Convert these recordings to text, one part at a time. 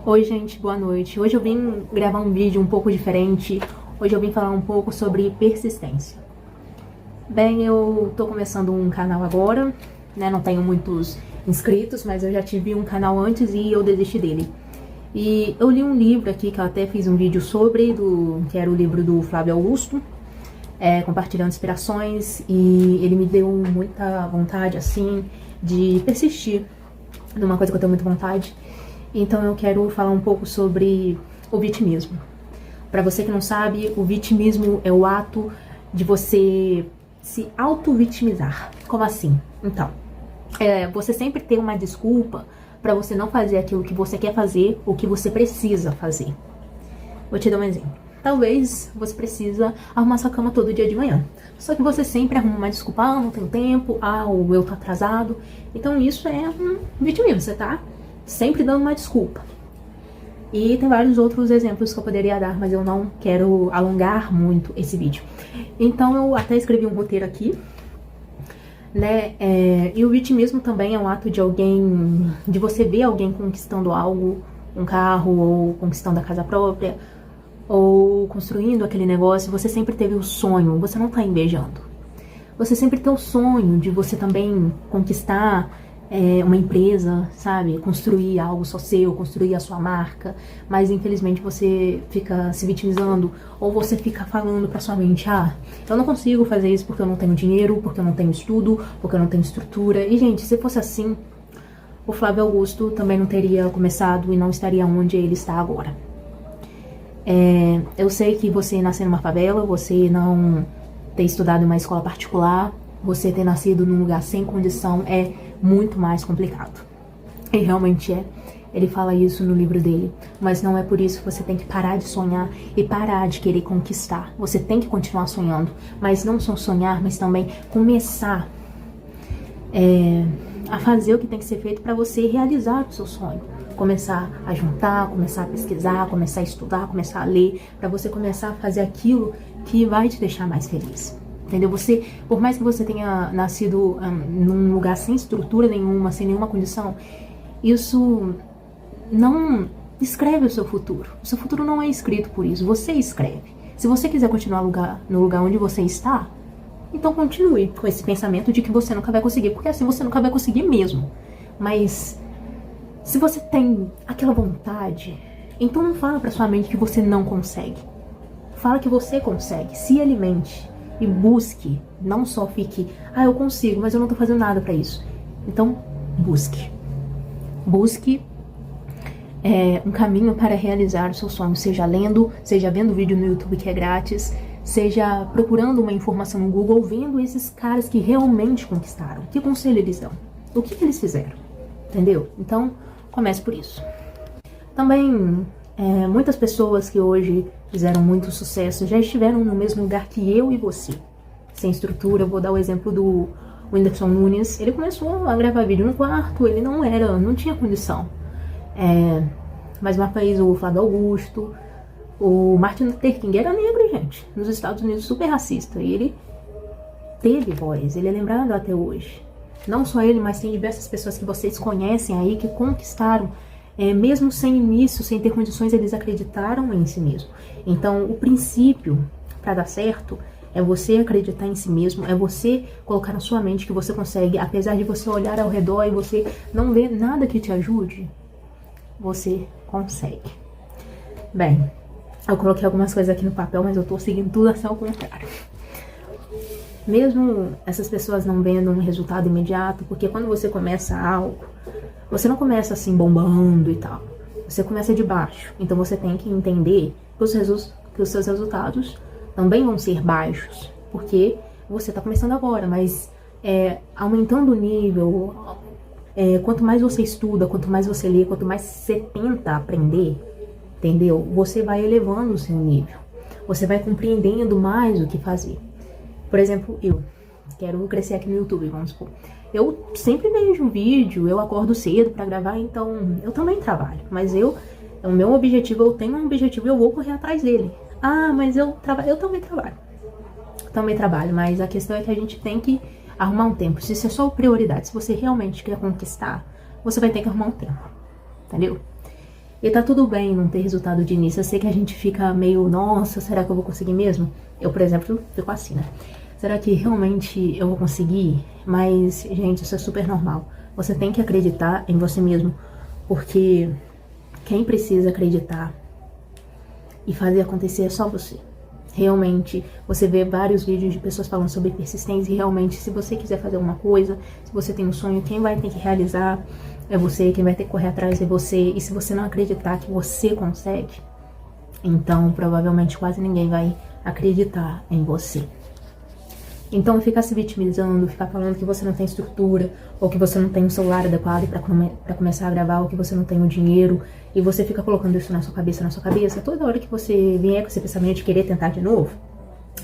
Oi gente, boa noite. Hoje eu vim gravar um vídeo um pouco diferente. Hoje eu vim falar um pouco sobre persistência. Bem, eu tô começando um canal agora, né? Não tenho muitos inscritos, mas eu já tive um canal antes e eu desisti dele. E eu li um livro aqui que eu até fiz um vídeo sobre, que era o livro do Flávio Augusto, compartilhando inspirações, e ele me deu muita vontade, assim, de persistir numa coisa que eu tenho muita vontade. Então eu quero falar um pouco sobre o vitimismo. Para você que não sabe, o vitimismo é o ato de você se auto-vitimizar. Como assim? Então, você sempre tem uma desculpa para você não fazer aquilo que você quer fazer ou que você precisa fazer. Vou te dar um exemplo. Talvez você precisa arrumar sua cama todo dia de manhã. Só que você sempre arruma uma desculpa, não tenho tempo, ou eu tô atrasado. Então isso é um vitimismo, você tá sempre dando uma desculpa. E tem vários outros exemplos que eu poderia dar, mas eu não quero alongar muito esse vídeo. Então eu até escrevi um roteiro aqui, né? E o vitimismo também é um ato de você ver alguém conquistando algo, um carro, ou conquistando a casa própria, ou construindo aquele negócio. Você sempre teve o sonho, você não tá invejando. Você sempre tem o sonho de você também conquistar uma empresa, sabe? Construir algo só seu, construir a sua marca, mas infelizmente você fica se vitimizando, ou você fica falando pra sua mente, eu não consigo fazer isso porque eu não tenho dinheiro, porque eu não tenho estudo, porque eu não tenho estrutura. E gente, se fosse assim, o Flávio Augusto também não teria começado e não estaria onde ele está agora. Eu sei que você nasceu numa favela, você não ter estudado em uma escola particular, você ter nascido num lugar sem condição é muito mais complicado. E realmente é. Ele fala isso no livro dele. Mas não é por isso que você tem que parar de sonhar e parar de querer conquistar. Você tem que continuar sonhando. Mas não só sonhar, mas também começar a fazer o que tem que ser feito para você realizar o seu sonho. Começar a juntar, começar a pesquisar, começar a estudar, começar a ler, para você começar a fazer aquilo que vai te deixar mais feliz. Entendeu? Você, por mais que você tenha nascido num lugar sem estrutura nenhuma, sem nenhuma condição, isso não escreve o seu futuro. O seu futuro não é escrito por isso, você escreve. Se você quiser continuar no lugar onde você está, então continue com esse pensamento de que você nunca vai conseguir, porque assim você nunca vai conseguir mesmo. Mas se você tem aquela vontade, então não fala pra sua mente que você não consegue. Fala que você consegue, se alimente. E busque, não só fique, eu consigo, mas eu não tô fazendo nada pra isso. Então, busque. Busque um caminho para realizar o seu sonho, seja lendo, seja vendo vídeo no YouTube que é grátis, seja procurando uma informação no Google, vendo esses caras que realmente conquistaram. Que conselho eles dão? O que eles fizeram? Entendeu? Então, comece por isso. Também, muitas pessoas que hoje fizeram muito sucesso já estiveram no mesmo lugar que eu e você, sem estrutura. Eu vou dar o exemplo do Whindersson Nunes. Ele começou a gravar vídeo no quarto, ele não tinha condição. Mas uma vez o Flávio Augusto, o Martin Luther King era negro, gente, nos Estados Unidos, super racista, e ele teve voz, ele é lembrado até hoje. Não só ele, mas tem diversas pessoas que vocês conhecem aí que conquistaram. Mesmo sem início, sem ter condições, eles acreditaram em si mesmo. Então, o princípio para dar certo é você acreditar em si mesmo, é você colocar na sua mente que você consegue, apesar de você olhar ao redor e você não ver nada que te ajude, você consegue. Bem, eu coloquei algumas coisas aqui no papel, mas eu tô seguindo tudo assim ao contrário. Mesmo essas pessoas não vendo um resultado imediato, porque quando você começa algo, você não começa assim bombando e tal. Você começa de baixo. Então você tem que entender que os seus resultados também vão ser baixos. Porque você está começando agora, mas aumentando o nível, quanto mais você estuda, quanto mais você lê, quanto mais você tenta aprender, entendeu? Você vai elevando o seu nível. Você vai compreendendo mais o que fazer. Por exemplo, eu quero crescer aqui no YouTube, vamos supor. Eu sempre vejo um vídeo, eu acordo cedo pra gravar, então eu também trabalho. Mas o meu objetivo, eu tenho um objetivo e eu vou correr atrás dele. Mas eu também trabalho. Também trabalho, mas a questão é que a gente tem que arrumar um tempo. Se isso é sua prioridade, se você realmente quer conquistar, você vai ter que arrumar um tempo. Entendeu? E tá tudo bem não ter resultado de início. Eu sei que a gente fica meio, nossa, será que eu vou conseguir mesmo? Eu, por exemplo, fico assim, né? Será que realmente eu vou conseguir? Mas, gente, isso é super normal. Você tem que acreditar em você mesmo, porque quem precisa acreditar e fazer acontecer é só você. Realmente, você vê vários vídeos de pessoas falando sobre persistência e realmente, se você quiser fazer alguma coisa, se você tem um sonho, quem vai ter que realizar é você, quem vai ter que correr atrás é você. E se você não acreditar que você consegue, então provavelmente quase ninguém vai acreditar em você. Então ficar se vitimizando, ficar falando que você não tem estrutura, ou que você não tem um celular adequado para começar a gravar, ou que você não tem o dinheiro, e você fica colocando isso na sua cabeça, toda hora que você vier com esse pensamento de querer tentar de novo,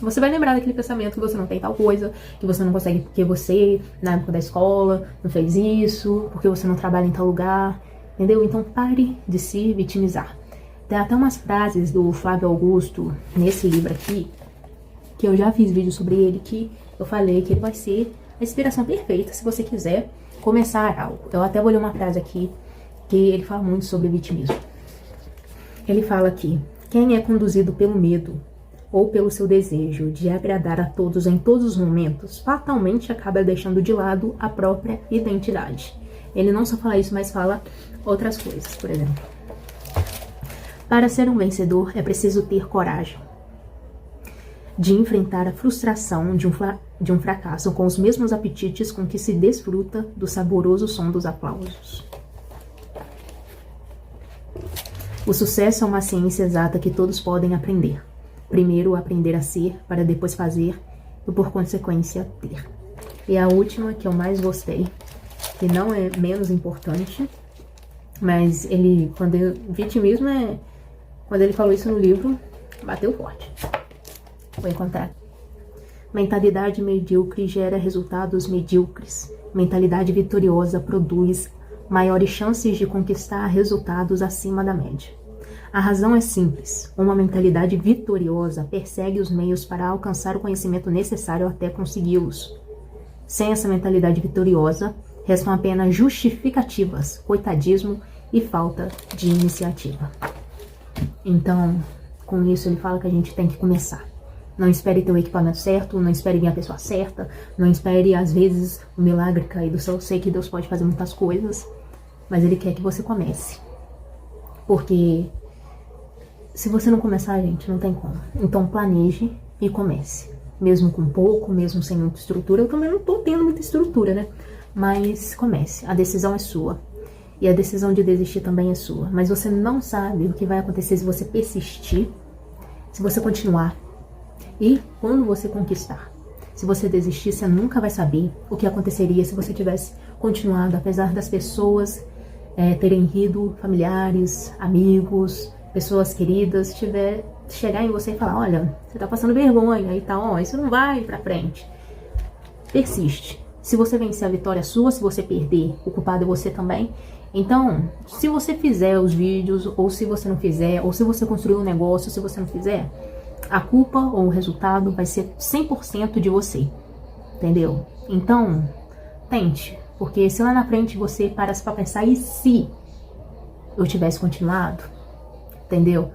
você vai lembrar daquele pensamento que você não tem tal coisa, que você não consegue porque você, na época da escola, não fez isso, porque você não trabalha em tal lugar, entendeu? Então pare de se vitimizar. Tem até umas frases do Flávio Augusto, nesse livro aqui, que eu já fiz vídeo sobre ele, que eu falei que ele vai ser a inspiração perfeita se você quiser começar algo. Eu até vou ler uma frase aqui, que ele fala muito sobre vitimismo. Ele fala aqui: quem é conduzido pelo medo ou pelo seu desejo de agradar a todos em todos os momentos, fatalmente acaba deixando de lado a própria identidade. Ele não só fala isso, mas fala outras coisas. Por exemplo, para ser um vencedor é preciso ter coragem de enfrentar a frustração de um fracasso com os mesmos apetites com que se desfruta do saboroso som dos aplausos. O sucesso é uma ciência exata que todos podem aprender. Primeiro aprender a ser, para depois fazer, e por consequência ter. E a última, que eu mais gostei, que não é menos importante, mas vitimismo é, quando ele falou isso no livro, bateu forte. Vou encontrar. Mentalidade medíocre gera resultados medíocres. Mentalidade vitoriosa produz maiores chances de conquistar resultados acima da média. A razão é simples. Uma mentalidade vitoriosa persegue os meios para alcançar o conhecimento necessário até consegui-los. Sem essa mentalidade vitoriosa, restam apenas justificativas, coitadismo e falta de iniciativa. Então, com isso ele fala que a gente tem que começar. Não espere ter o equipamento certo, não espere vir a pessoa certa, não espere, às vezes, o milagre cair do céu. Eu sei que Deus pode fazer muitas coisas, mas Ele quer que você comece. Porque se você não começar, gente, não tem como. Então planeje e comece. Mesmo com pouco, mesmo sem muita estrutura. Eu também não tô tendo muita estrutura, né? Mas comece. A decisão é sua. E a decisão de desistir também é sua. Mas você não sabe o que vai acontecer se você persistir, se você continuar. E quando você conquistar. Se você desistir, você nunca vai saber o que aconteceria se você tivesse continuado, apesar das pessoas terem rido, familiares, amigos, pessoas queridas, chegar em você e falar: olha, você tá passando vergonha e tal, isso não vai pra frente. Persiste. Se você vencer, a vitória é sua. Se você perder, o culpado é você também. Então, se você fizer os vídeos, ou se você não fizer, ou se você construir um negócio, se você não fizer, a culpa ou o resultado vai ser 100% de você, entendeu? Então, tente, porque se lá na frente você parasse pra pensar: e se eu tivesse continuado, entendeu?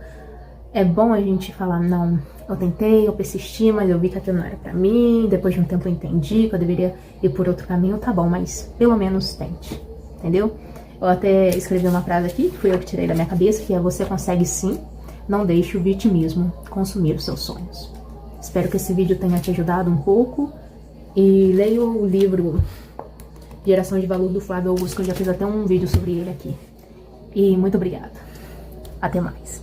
É bom a gente falar: não, eu tentei, eu persisti, mas eu vi que aquilo não era pra mim, depois de um tempo eu entendi que eu deveria ir por outro caminho, tá bom, mas pelo menos tente, entendeu? Eu até escrevi uma frase aqui, que fui eu que tirei da minha cabeça, que é: você consegue sim. Não deixe o vitimismo consumir os seus sonhos. Espero que esse vídeo tenha te ajudado um pouco. E leia o livro Geração de Valor do Flávio Augusto, que eu já fiz até um vídeo sobre ele aqui. E muito obrigada. Até mais.